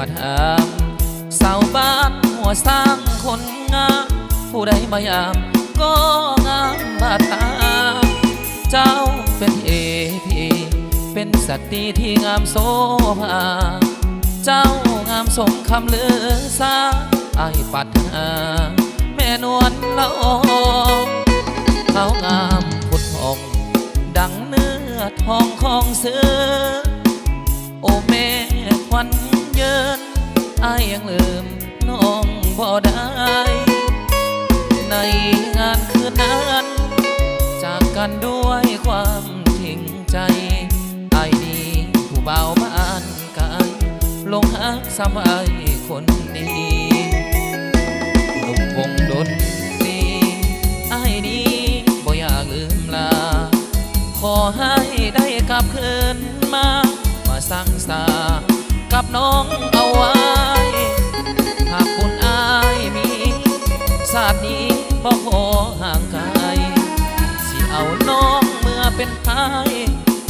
มาถามสาวบ้านหัวสร้างคนงามผู้ใดมายามก็งามบาตาเจ้าเป็นเอพีเป็นสตรีที่งามโสภาเจ้างามสมคำลือซาไอปัดหาแม่นวลละอองเขางามพุทธองดังเนื้อทองของเสือโอแม่ควันเยินไอยังลืมน้องบ่ได้ในงานคืนนั้นจากกันด้วยความทิ้งใจไอดีผู้เบาบ้านกันลงหักซ้ำไอคนนี้หนุ่มวงดนตรีไอนี้บ่อยากลืมลาขอให้ได้กลับคืนมาสร้างสากับน้องเอาไว้หากคุณอายมีชาตินี้บ่ขอห่างไกลสิเอาน้องเมื่อเป็นพาย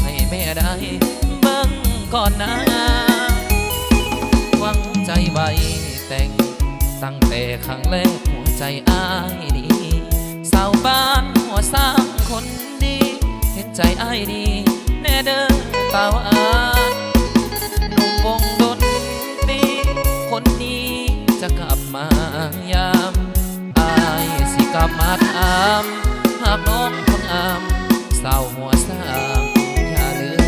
ให้แม่ได้เบิ่งก่อนนะหวังใจไว้แต่งตั้งแต่ครั้งแรกหัวใจอายดีสาวบ้านหัวสร้างคนดีเห็นใจอายดีแน่เด้อตาวานหนุ่มวงดนตรีคนนี้จะกลับมายามอายสิกลับมาถามหากน้องคนอามสาวหัวสร้างอย่าลืม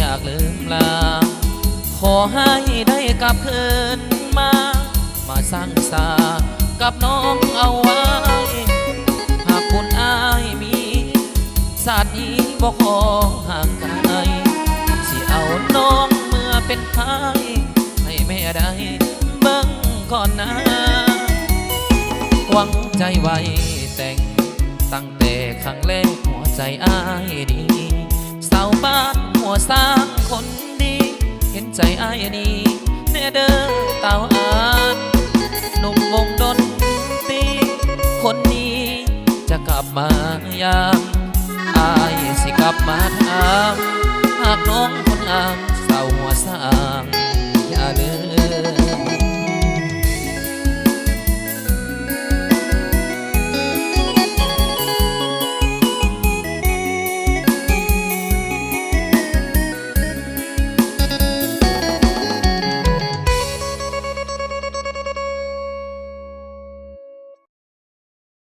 อยากลืมลาขอให้ได้กลับคืนมาสร้างสากับน้องเอาไว้หากคุณอายมีชาตินี้บ่ขอห่างไกลสิเอาน้องเมื่อเป็นพายให้แม่ได้เบิ่งก่อนนะหวังใจไว้แต่งตั้งแต่ครั้งแรกหัวใจอายดีสาวบ้านหัวสร้างคนดีเห็นใจอายดีแน่เด้อตาวานหนุ่มวงดนตรีคนนี้จะกลับมายามอายสิกลับมาถามหากน้องคนอามสาวหัวสร้างอย่าลืม